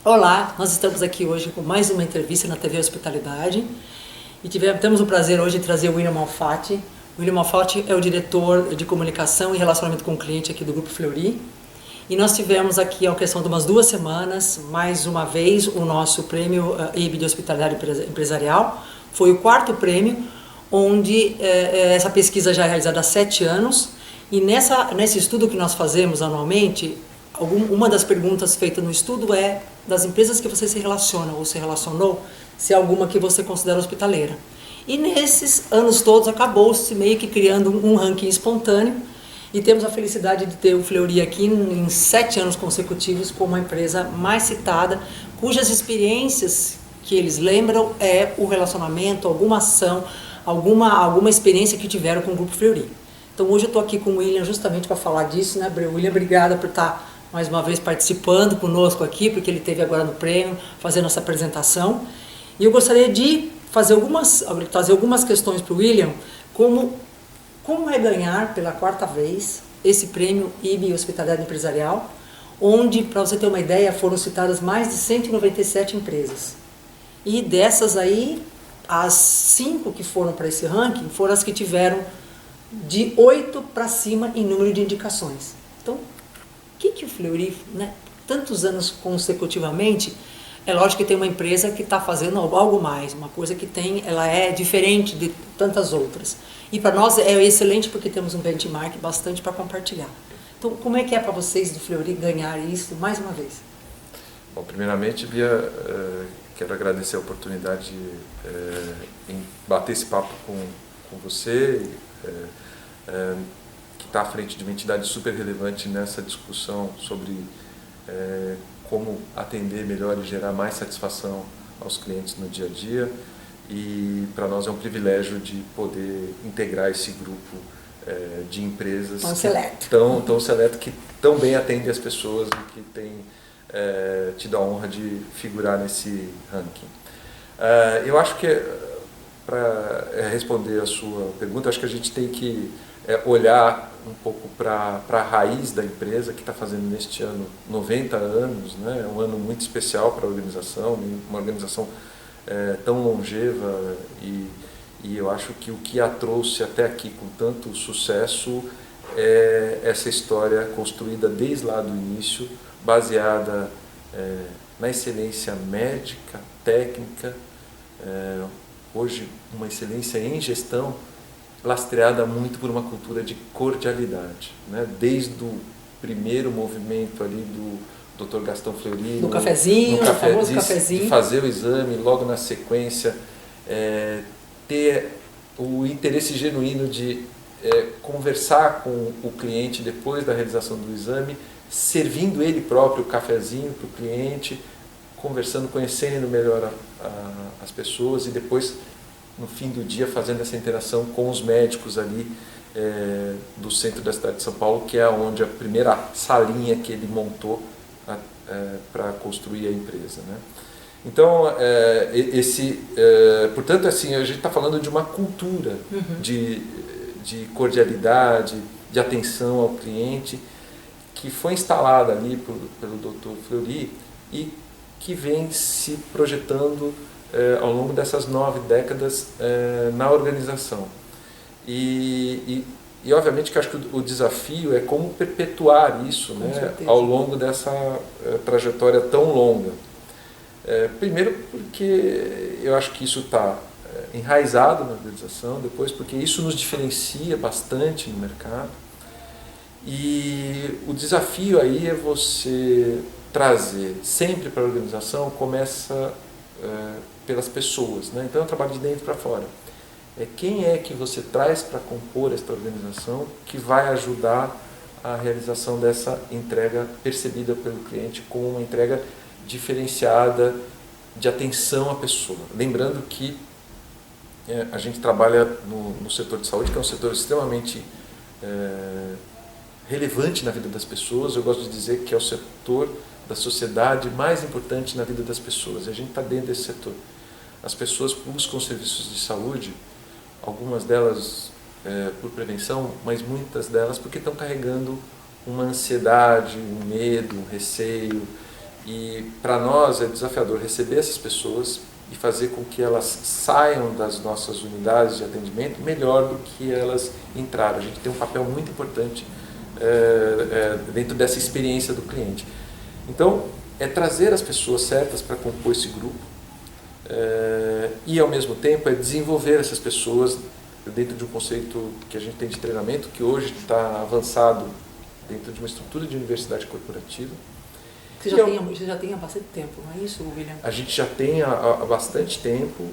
Olá, nós estamos aqui hoje com mais uma entrevista na TV Hospitalidade e temos o prazer hoje de trazer o William Malfatti. O William Malfatti é o diretor de comunicação e relacionamento com o cliente aqui do Grupo Fleury. E nós tivemos aqui, ao questão de umas 2 semanas, mais uma vez, o nosso prêmio IB de Hospitalidade Empresarial. Foi o 4º prêmio, onde essa pesquisa já é realizada há 7 anos. E nesse estudo que nós fazemos anualmente, uma das perguntas feitas no estudo é das empresas que você se relaciona ou se relacionou, se é alguma que você considera hospitaleira. E nesses anos todos acabou-se meio que criando um ranking espontâneo e temos a felicidade de ter o Fleury aqui em 7 anos consecutivos como a empresa mais citada, cujas experiências que eles lembram é o relacionamento, alguma ação, alguma experiência que tiveram com o Grupo Fleury. Então hoje eu estou aqui com o William justamente para falar disso, né? William, obrigada por estar mais uma vez participando conosco aqui, porque ele esteve agora no prêmio, fazendo essa apresentação. E eu gostaria de trazer algumas questões para o William, como é ganhar pela 4ª vez esse prêmio IB Hospitalidade Empresarial, onde, para você ter uma ideia, foram citadas mais de 197 empresas. E dessas aí, as 5 que foram para esse ranking foram as que tiveram de 8 para cima em número de indicações. Então, o que o Fleury, né, tantos anos consecutivamente, é lógico que tem uma empresa que está fazendo algo mais, uma coisa que ela é diferente de tantas outras. E para nós é excelente porque temos um benchmark bastante para compartilhar. Então, como é que é para vocês do Fleury ganhar isso mais uma vez? Bom, primeiramente, Bia, quero agradecer a oportunidade em bater esse papo com você, que está à frente de uma entidade super relevante nessa discussão sobre como atender melhor e gerar mais satisfação aos clientes no dia a dia. E para nós é um privilégio de poder integrar esse grupo de empresas tão seleto, que tão bem atende as pessoas e que tem tido a honra de figurar nesse ranking. Eu acho que, para responder a sua pergunta, acho que a gente tem que olhar um pouco para a raiz da empresa, que está fazendo neste ano 90 anos, né? É um ano muito especial para a organização, uma organização tão longeva, e eu acho que o que a trouxe até aqui com tanto sucesso é essa história construída desde lá do início, baseada na excelência médica, técnica, hoje uma excelência em gestão, lastreada muito por uma cultura de cordialidade, né? Desde o primeiro movimento ali do Dr. Gastão Fleury, no cafezinho, famoso cafezinho, de fazer o exame, logo na sequência, ter o interesse genuíno de conversar com o cliente depois da realização do exame, servindo ele próprio o cafezinho para o cliente, conversando, conhecendo melhor as pessoas e depois, no fim do dia, fazendo essa interação com os médicos ali do centro da cidade de São Paulo, que é onde a primeira salinha que ele montou para construir a empresa, né? Então, portanto, assim, a gente está falando de uma cultura de cordialidade, de atenção ao cliente, que foi instalada ali pelo Dr. Fleury e que vem se projetando ao longo dessas 9 décadas na organização. E obviamente que acho que o desafio é como perpetuar isso, né, ao longo dessa trajetória tão longa. Primeiro porque eu acho que isso está enraizado na organização, depois porque isso nos diferencia bastante no mercado. E o desafio aí é você trazer sempre para a organização, começa pelas pessoas, né? Então é um trabalho de dentro para fora. Quem é que você traz para compor esta organização que vai ajudar a realização dessa entrega percebida pelo cliente como uma entrega diferenciada de atenção à pessoa. Lembrando que a gente trabalha no setor de saúde, que é um setor extremamente relevante na vida das pessoas. Eu gosto de dizer que é o setor da sociedade mais importante na vida das pessoas. E a gente está dentro desse setor. As pessoas buscam serviços de saúde, algumas delas por prevenção, mas muitas delas porque estão carregando uma ansiedade, um medo, um receio, E para nós é desafiador receber essas pessoas e fazer com que elas saiam das nossas unidades de atendimento melhor do que elas entraram. A gente tem um papel muito importante dentro dessa experiência do cliente. Então, é trazer as pessoas certas para compor esse grupo e, ao mesmo tempo, é desenvolver essas pessoas dentro de um conceito que a gente tem de treinamento, que hoje está avançado dentro de uma estrutura de universidade corporativa. Você já tem há bastante tempo, não é isso, William? A gente já tem há bastante tempo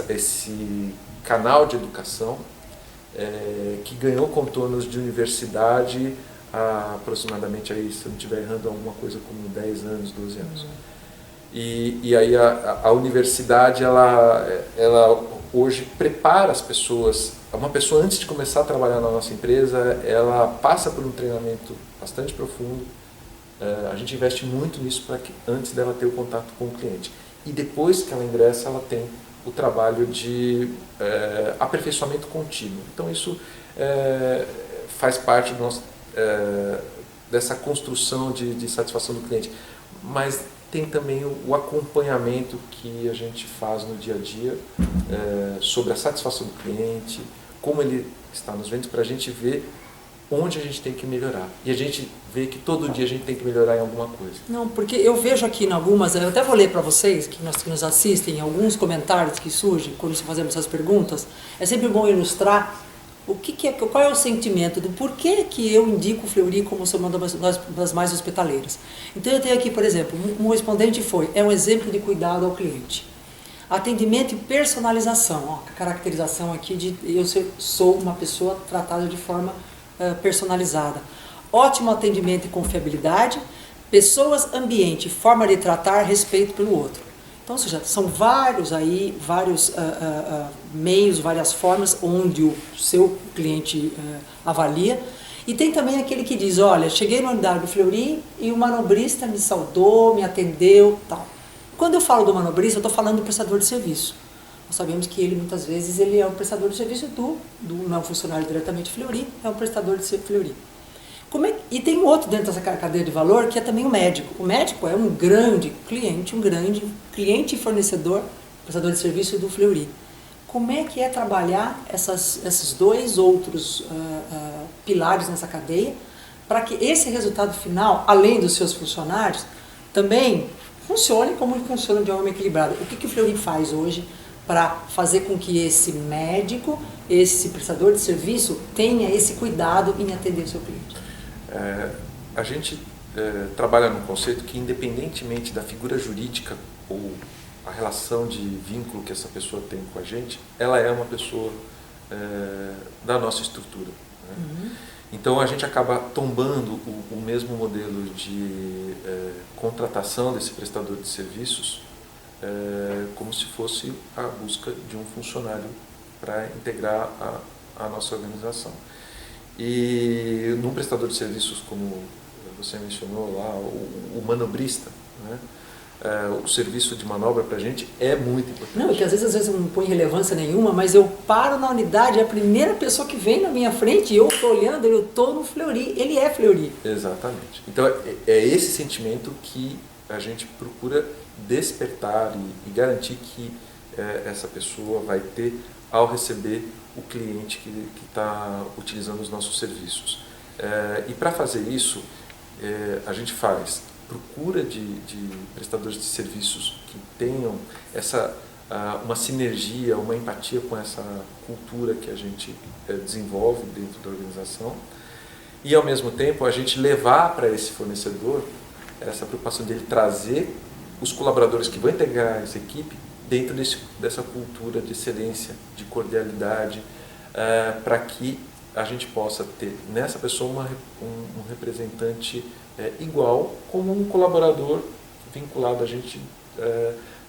esse canal de educação que ganhou contornos de universidade há aproximadamente, aí, se eu não estiver errando, alguma coisa como 10 anos, 12 anos. E aí a universidade, ela hoje prepara as pessoas. Uma pessoa, antes de começar a trabalhar na nossa empresa, ela passa por um treinamento bastante profundo. A gente investe muito nisso para que antes dela ter o contato com o cliente. E depois que ela ingressa, ela tem o trabalho de aperfeiçoamento contínuo. Então isso faz parte do nosso, dessa construção de satisfação do cliente. Mas tem também o acompanhamento que a gente faz no dia a dia sobre a satisfação do cliente, como ele está nos vendo, para a gente ver onde a gente tem que melhorar. E a gente vê que todo dia a gente tem que melhorar em alguma coisa. Não, porque eu vejo aqui em algumas, eu até vou ler para vocês, que nos assistem, alguns comentários que surgem quando fazemos essas perguntas. É sempre bom ilustrar qual é o sentimento do porquê que eu indico o Fleury como uma das mais hospitaleiras. Então eu tenho aqui, por exemplo, um respondente é um exemplo de cuidado ao cliente. Atendimento e personalização, a caracterização aqui de eu sou uma pessoa tratada de forma personalizada. Ótimo atendimento e confiabilidade, pessoas, ambiente, forma de tratar, respeito pelo outro. Então, ou seja, são vários meios, várias formas onde o seu cliente avalia. E tem também aquele que diz, olha, cheguei na unidade do Fleury e o manobrista me saudou, me atendeu, tal. Quando eu falo do manobrista, eu estou falando do prestador de serviço. Nós sabemos que ele, muitas vezes, ele é um prestador de serviço não é um funcionário diretamente Fleury, é um prestador de Fleury. E tem outro dentro dessa cadeia de valor, que é também o médico. O médico é um grande cliente e fornecedor, prestador de serviço do Fleury. Como é que é trabalhar esses dois outros pilares nessa cadeia, para que esse resultado final, além dos seus funcionários, também funcione como funciona de uma forma equilibrada? O que o Fleury faz hoje para fazer com que esse médico, esse prestador de serviço, tenha esse cuidado em atender o seu cliente? A gente trabalha num conceito que, independentemente da figura jurídica ou a relação de vínculo que essa pessoa tem com a gente, ela é uma pessoa da nossa estrutura. Né? Uhum. Então a gente acaba tombando o mesmo modelo de contratação desse prestador de serviços como se fosse a busca de um funcionário para integrar a nossa organização. E num prestador de serviços, como você mencionou lá, o manobrista, né? O serviço de manobra para a gente é muito importante. Não, que às vezes não põe relevância nenhuma, mas eu paro na unidade, é a primeira pessoa que vem na minha frente, e eu estou olhando, eu estou no Fleury, ele é Fleury. Exatamente. Então é esse sentimento que a gente procura despertar e garantir que essa pessoa vai ter ao receber o cliente que está utilizando os nossos serviços. E para fazer isso, a gente faz procura de prestadores de serviços que tenham uma sinergia, uma empatia com essa cultura que a gente desenvolve dentro da organização, e ao mesmo tempo a gente levar para esse fornecedor essa preocupação dele trazer os colaboradores que vão integrar essa equipe dentro dessa cultura de excelência, de cordialidade, para que a gente possa ter nessa pessoa um representante igual como um colaborador vinculado a gente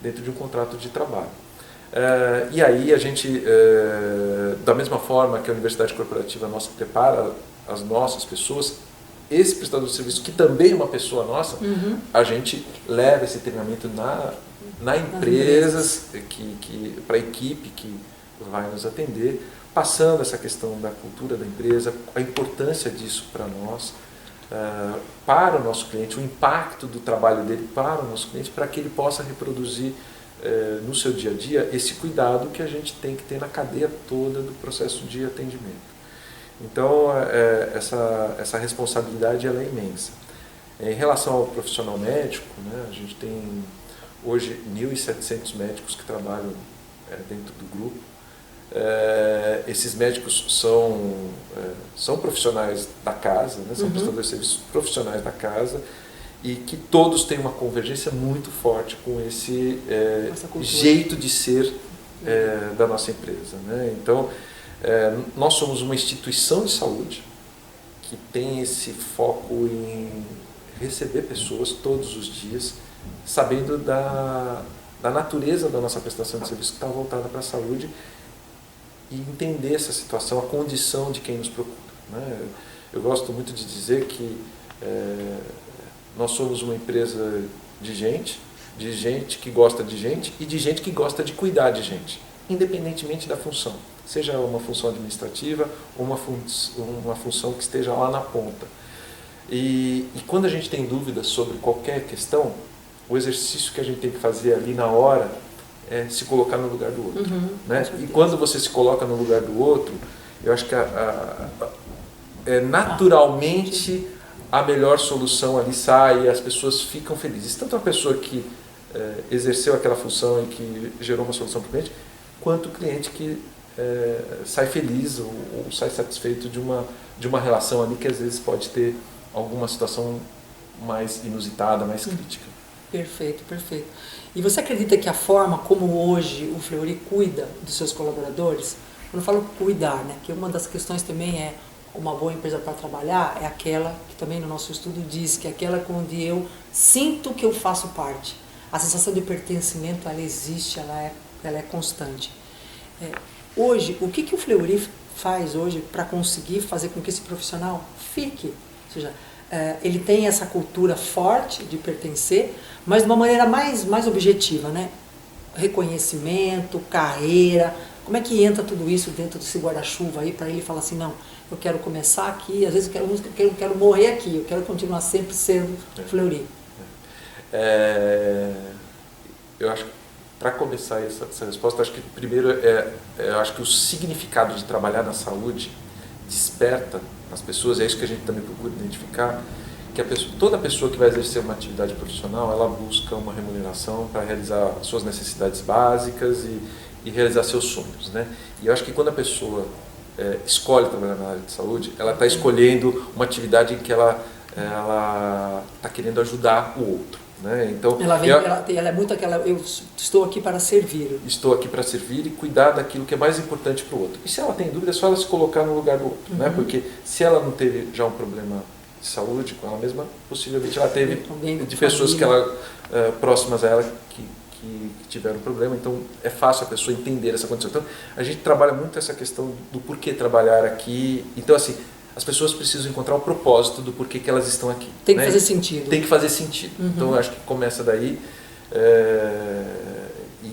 dentro de um contrato de trabalho. E aí a gente, da mesma forma que a Universidade Corporativa nossa prepara as nossas pessoas, esse prestador de serviço, que também é uma pessoa nossa, uhum. A gente leva esse treinamento na empresas, para a equipe que vai nos atender, passando essa questão da cultura da empresa, a importância disso para nós, para o nosso cliente, o impacto do trabalho dele para o nosso cliente, para que ele possa reproduzir no seu dia a dia esse cuidado que a gente tem que ter na cadeia toda do processo de atendimento. Então, essa responsabilidade ela é imensa. Em relação ao profissional médico, né, a gente tem hoje 1.700 médicos que trabalham dentro do grupo. Esses médicos são profissionais da casa, né, são prestadores de serviços profissionais da casa, e que todos têm uma convergência muito forte com esse jeito de ser da nossa empresa, né? Então, nós somos uma instituição de saúde que tem esse foco em receber pessoas todos os dias, sabendo da natureza da nossa prestação de serviço que está voltada para a saúde, e entender essa situação, a condição de quem nos procura, né? Eu gosto muito de dizer que nós somos uma empresa de gente que gosta de gente e de gente que gosta de cuidar de gente, independentemente da função, seja uma função administrativa ou uma função que esteja lá na ponta. E quando a gente tem dúvidas sobre qualquer questão, o exercício que a gente tem que fazer ali na hora é se colocar no lugar do outro, né? E quando você se coloca no lugar do outro, eu acho que naturalmente a melhor solução ali sai e as pessoas ficam felizes. Tanto a pessoa que exerceu aquela função e que gerou uma solução para o cliente, quanto o cliente que sai feliz ou sai satisfeito de uma relação ali que às vezes pode ter alguma situação mais inusitada, mais crítica. Perfeito, perfeito. E você acredita que a forma como hoje o Fleury cuida dos seus colaboradores, quando eu falo cuidar, né, que uma das questões também é uma boa empresa para trabalhar, é aquela que também no nosso estudo diz que é aquela onde eu sinto que eu faço parte. A sensação de pertencimento, ela existe, ela é constante. Hoje, o que o Fleury faz hoje para conseguir fazer com que esse profissional fique? Ou seja, ele tem essa cultura forte de pertencer, mas de uma maneira mais objetiva, né? Reconhecimento, carreira, como é que entra tudo isso dentro desse guarda-chuva aí para ele falar assim, não, eu quero começar aqui, às vezes eu quero morrer aqui, eu quero continuar sempre sendo Fleury. Eu acho que para começar essa resposta, acho que primeiro eu acho que o significado de trabalhar na saúde desperta nas pessoas, é isso que a gente também procura identificar, que toda pessoa que vai exercer uma atividade profissional, ela busca uma remuneração para realizar suas necessidades básicas e realizar seus sonhos, né? E eu acho que quando a pessoa escolhe trabalhar na área de saúde, ela está escolhendo uma atividade em que ela está querendo ajudar o outro, né? Então, ela é muito aquela, eu estou aqui para servir. Estou aqui para servir e cuidar daquilo que é mais importante para o outro. E se ela tem dúvida, é só ela se colocar no lugar do outro, né? Porque se ela não teve já um problema de saúde com ela mesma, possivelmente ela teve de pessoas que próximas a ela que tiveram problema, então é fácil a pessoa entender essa condição. Então, a gente trabalha muito essa questão do porquê trabalhar aqui. Então, assim, as pessoas precisam encontrar o propósito do porquê que elas estão aqui. Tem que fazer sentido. Tem que fazer sentido. Então, eu acho que começa daí,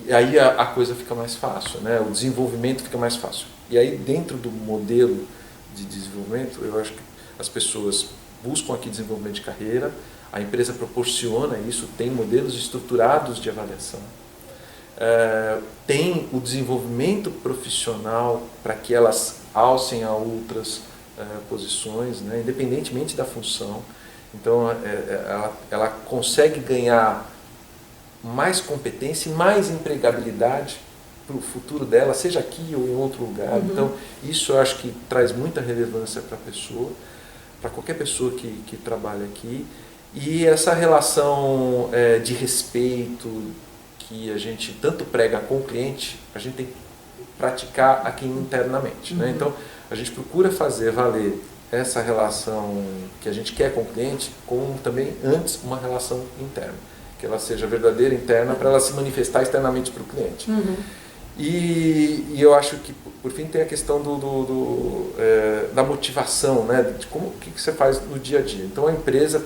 e aí a coisa fica mais fácil, né? O desenvolvimento fica mais fácil. E aí, dentro do modelo de desenvolvimento, eu acho que as pessoas buscam aqui desenvolvimento de carreira, a empresa proporciona isso, tem modelos estruturados de avaliação, tem o desenvolvimento profissional para que elas alcem a outras posições, né, independentemente da função. Então, ela consegue ganhar mais competência e mais empregabilidade para o futuro dela, seja aqui ou em outro lugar. Então, isso eu acho que traz muita relevância para a pessoa, para qualquer pessoa que trabalha aqui. E essa relação de respeito que a gente tanto prega com o cliente, a gente tem que praticar aqui internamente, né? Então, a gente procura fazer valer essa relação que a gente quer com o cliente, como também antes uma relação interna, que ela seja verdadeira, interna, para ela se manifestar externamente para o cliente. E eu acho que, por fim, tem a questão da motivação, né? De o que você faz no dia a dia. Então, a empresa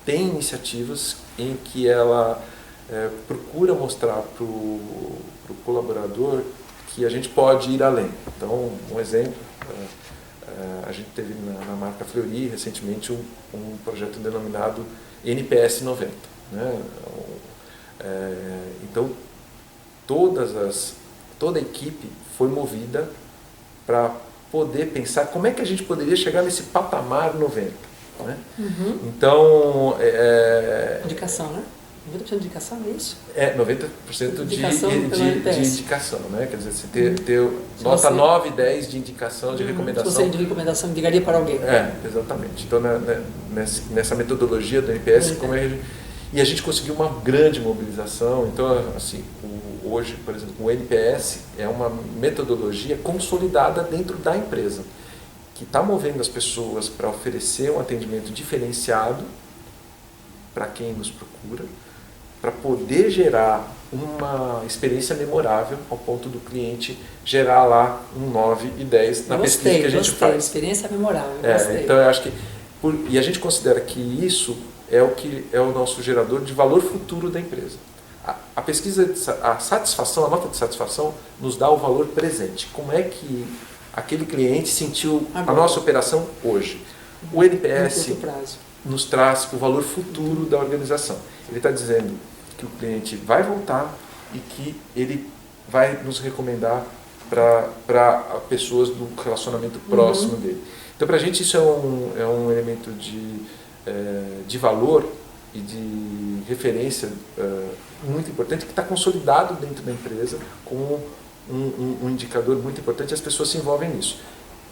tem iniciativas em que ela procura mostrar para o colaborador que a gente pode ir além. Então, um exemplo, A gente teve na marca Fleury recentemente um projeto denominado NPS 90. Né? Então, toda a equipe foi movida para poder pensar como é que a gente poderia chegar nesse patamar 90. Né? Então... Indicação, né? 90% de indicação, é isso? 90% de indicação, né? Quer dizer, você ter nota 9 e 10 de indicação, de recomendação. Se você de recomendação indicaria para alguém. Exatamente. Então, nessa metodologia do NPS, e a gente conseguiu uma grande mobilização. Então, assim, hoje, por exemplo, o NPS é uma metodologia consolidada dentro da empresa, que está movendo as pessoas para oferecer um atendimento diferenciado para quem nos procura, para poder gerar uma experiência memorável ao ponto do cliente gerar lá um 9 e 10 na pesquisa que a gente faz. Experiência memorável. Então eu acho que e a gente considera que isso é o que é o nosso gerador de valor futuro da empresa. A pesquisa, a satisfação, a nota de satisfação nos dá o valor presente. Como é que aquele cliente sentiu a nossa operação hoje? O NPS nos traz o valor futuro da organização. Ele está dizendo que o cliente vai voltar e que ele vai nos recomendar para pessoas do relacionamento próximo dele. Então, para a gente, isso é um elemento de valor e de referência muito importante, que está consolidado dentro da empresa como um indicador muito importante, e as pessoas se envolvem nisso.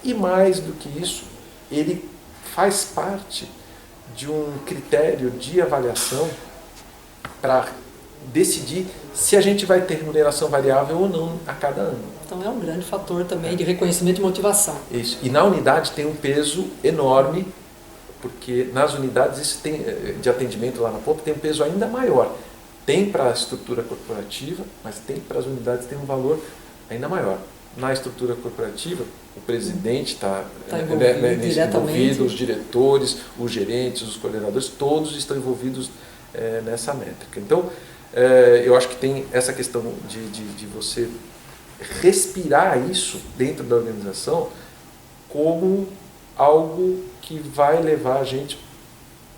E mais do que isso, ele faz parte de um critério de avaliação para decidir se a gente vai ter remuneração variável ou não a cada ano. Então é um grande fator também de reconhecimento e motivação. Isso. E na unidade tem um peso enorme, porque nas unidades isso de atendimento lá na ponta tem um peso ainda maior. Tem para a estrutura corporativa, mas tem para as unidades tem um valor ainda maior. Na estrutura corporativa, o presidente está envolvido, os diretores, os gerentes, os coordenadores, todos estão envolvidos nessa métrica. Então, eu acho que tem essa questão de você respirar isso dentro da organização como algo que vai levar a gente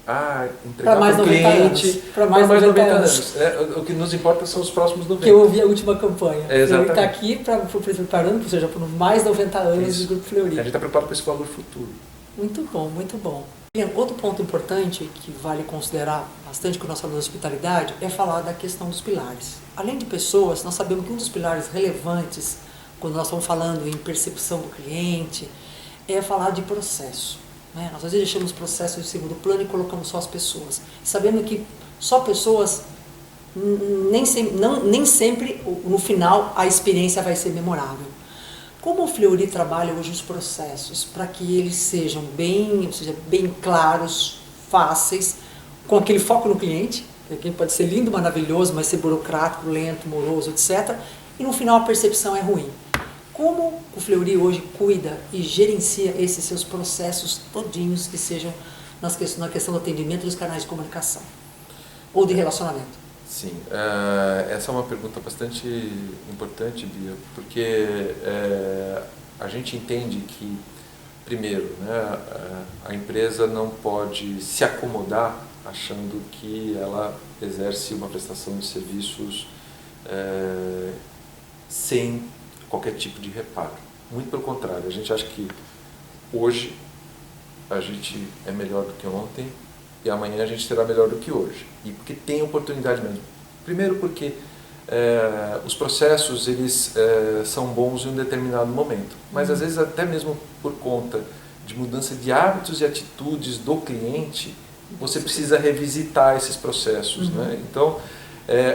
a entregar para o cliente para mais 90 anos. O que nos importa são os próximos 90. Que eu ouvi a última campanha. Exatamente. Ele está aqui preparando, ou seja, por mais 90 anos do Grupo Fleury. A gente está preparado para esse valor futuro. Muito bom, muito bom. E outro ponto importante que vale considerar bastante quando nós falamos de hospitalidade é falar da questão dos pilares. Além de pessoas, nós sabemos que um dos pilares relevantes quando nós estamos falando em percepção do cliente é falar de processo. Nós às vezes deixamos processos em segundo plano e colocamos só as pessoas, sabendo que só pessoas, nem sempre no final a experiência vai ser memorável. Como o Fleury trabalha hoje os processos para que eles sejam bem claros, fáceis, com aquele foco no cliente, que pode ser lindo, maravilhoso, mas ser burocrático, lento, moroso, etc. E no final a percepção é ruim. Como o Fleury hoje cuida e gerencia esses seus processos todinhos que sejam na questão do atendimento dos canais de comunicação ou de relacionamento? Sim, essa é uma pergunta bastante importante, Bia, porque a gente entende que, primeiro, a empresa não pode se acomodar achando que ela exerce uma prestação de serviços sem qualquer tipo de reparo. Muito pelo contrário, a gente acha que hoje a gente é melhor do que ontem e amanhã a gente será melhor do que hoje. E porque tem oportunidade mesmo. Primeiro porque os processos eles são bons em um determinado momento, mas às vezes até mesmo por conta de mudança de hábitos e atitudes do cliente, você precisa revisitar esses processos. Né? Então,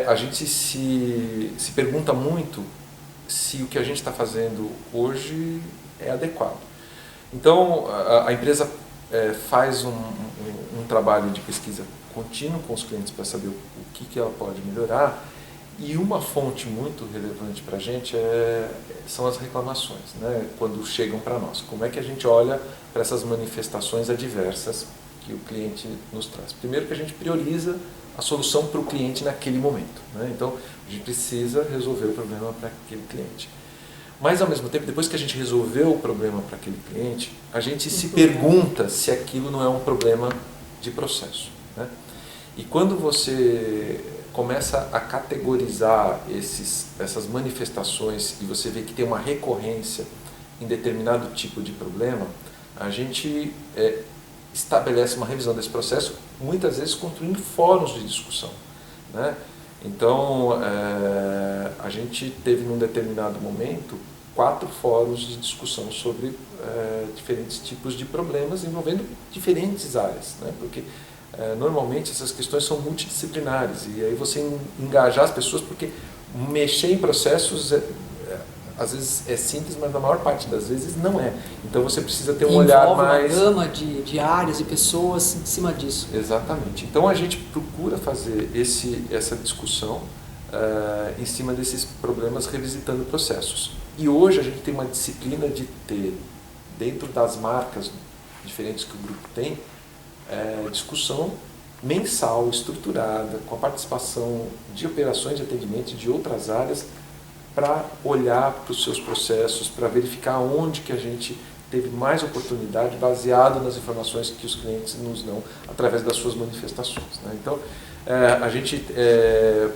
a gente se pergunta muito se o que a gente está fazendo hoje é adequado. Então, a empresa faz um trabalho de pesquisa contínuo com os clientes para saber o que ela pode melhorar, e uma fonte muito relevante para a gente são as reclamações, né? Quando chegam para nós. Como é que a gente olha para essas manifestações adversas que o cliente nos traz? Primeiro que a gente prioriza a solução para o cliente naquele momento, né? Então, a gente precisa resolver o problema para aquele cliente. Mas, ao mesmo tempo, depois que a gente resolveu o problema para aquele cliente, a gente se pergunta se aquilo não é um problema de processo, né? E quando você começa a categorizar essas manifestações e você vê que tem uma recorrência em determinado tipo de problema, a gente estabelece uma revisão desse processo, muitas vezes construindo fóruns de discussão, né? Então, a gente teve num determinado momento 4 fóruns de discussão sobre diferentes tipos de problemas envolvendo diferentes áreas, né? Porque normalmente essas questões são multidisciplinares e aí você engajar as pessoas, porque mexer em processos às vezes é simples, mas na maior parte das vezes não é. Então você precisa ter um olhar mais... Envolve uma gama de áreas e pessoas em cima disso. Exatamente. Então a gente procura fazer essa discussão em cima desses problemas, revisitando processos. E hoje a gente tem uma disciplina de ter, dentro das marcas diferentes que o grupo tem, discussão mensal, estruturada, com a participação de operações de atendimento e de outras áreas, para olhar para os seus processos, para verificar onde que a gente teve mais oportunidade, baseado nas informações que os clientes nos dão através das suas manifestações, né? Então, a gente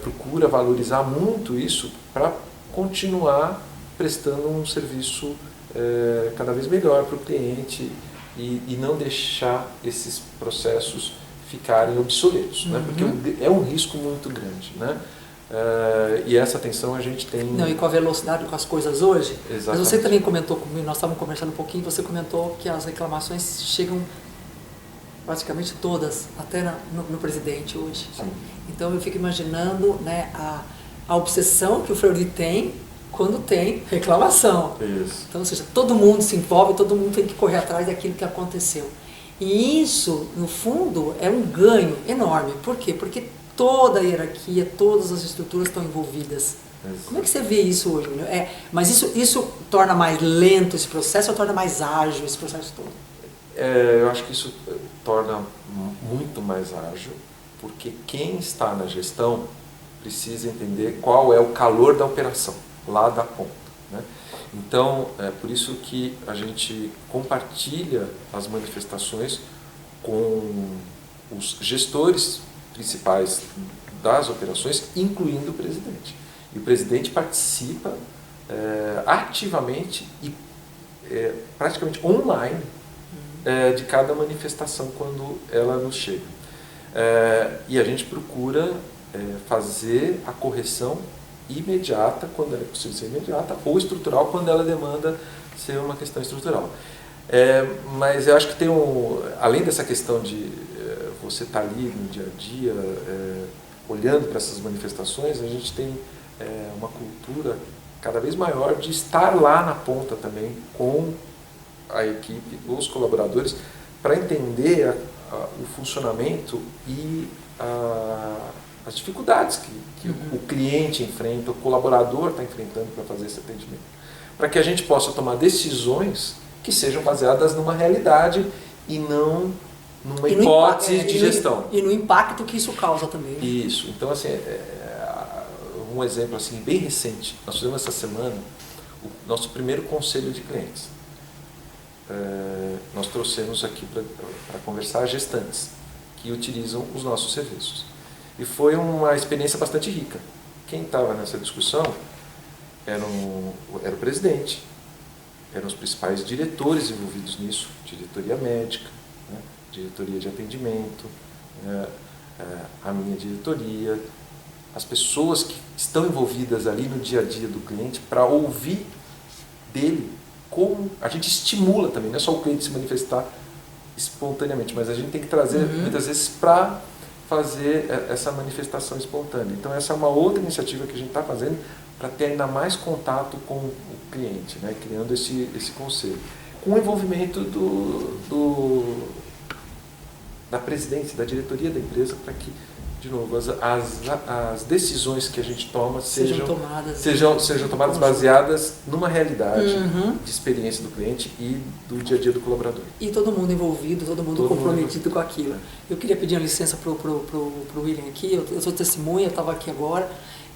procura valorizar muito isso para continuar prestando um serviço cada vez melhor para o cliente e não deixar esses processos ficarem obsoletos, né? Porque é um risco muito grande, né? E essa atenção a gente tem... Não, e com a velocidade com as coisas hoje, Exatamente. Mas você também comentou comigo, nós estávamos conversando um pouquinho, você comentou que as reclamações chegam praticamente todas, até no presidente hoje. Sim. Então eu fico imaginando, né, a obsessão que o Fleury tem quando tem reclamação. Isso. Então, ou seja, todo mundo se envolve, todo mundo tem que correr atrás daquilo que aconteceu. E isso, no fundo, é um ganho enorme. Por quê? Porque toda a hierarquia, todas as estruturas estão envolvidas. Exato. Como é que você vê isso hoje? Mas isso torna mais lento esse processo ou torna mais ágil esse processo todo? Eu acho que isso torna muito mais ágil, porque quem está na gestão precisa entender qual é o calor da operação, lá da ponta, né? Então, é por isso que a gente compartilha as manifestações com os gestores principais das operações, incluindo o presidente. E o presidente participa ativamente e praticamente online de cada manifestação quando ela nos chega. E a gente procura fazer a correção imediata, quando ela é possível ser imediata, ou estrutural, quando ela demanda ser uma questão estrutural. Mas eu acho que tem além dessa questão de você estar ali no dia a dia, olhando para essas manifestações, a gente tem uma cultura cada vez maior de estar lá na ponta também com a equipe, os colaboradores, para entender o funcionamento e as dificuldades que o cliente enfrenta, o colaborador está enfrentando para fazer esse atendimento. Para que a gente possa tomar decisões que sejam baseadas numa realidade e não numa hipótese de gestão. E no impacto que isso causa também. Né? Isso. Então, assim, um exemplo assim, bem recente. Nós fizemos essa semana o nosso primeiro conselho de clientes. Nós trouxemos aqui para conversar gestantes que utilizam os nossos serviços. E foi uma experiência bastante rica. Quem estava nessa discussão era o presidente, eram os principais diretores envolvidos nisso, diretoria médica, né, diretoria de atendimento, a minha diretoria, as pessoas que estão envolvidas ali no dia a dia do cliente, para ouvir dele como a gente estimula também, não é só o cliente se manifestar espontaneamente, mas a gente tem que trazer muitas vezes para fazer essa manifestação espontânea. Então essa é uma outra iniciativa que a gente está fazendo para ter ainda mais contato com o cliente, né? Criando esse conselho. Com o envolvimento da presidência, da diretoria da empresa, para que, de novo, as decisões que a gente toma sejam tomadas baseadas numa realidade de experiência do cliente e do dia a dia do colaborador. E todo mundo envolvido, todo mundo comprometido com aquilo. Eu queria pedir uma licença para o William aqui, eu sou testemunha, eu estava aqui agora,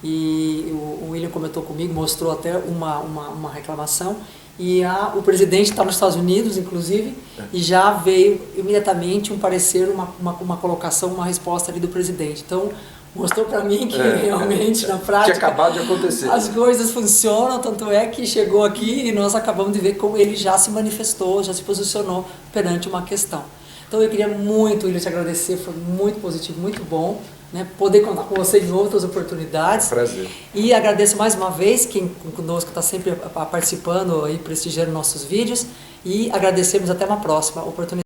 e o William comentou comigo, mostrou até uma reclamação, e o presidente está nos Estados Unidos, inclusive, e já veio imediatamente um parecer, uma colocação, uma resposta ali do presidente. Então, mostrou para mim que realmente, na prática, tinha acabado de acontecer. As coisas funcionam, tanto é que chegou aqui e nós acabamos de ver como ele já se manifestou, já se posicionou perante uma questão. Então eu queria muito, William, te agradecer, foi muito positivo, muito bom, né, poder contar com você em outras oportunidades. Prazer. E agradeço mais uma vez quem conosco está sempre participando e prestigiando nossos vídeos, e agradecemos até uma próxima oportunidade.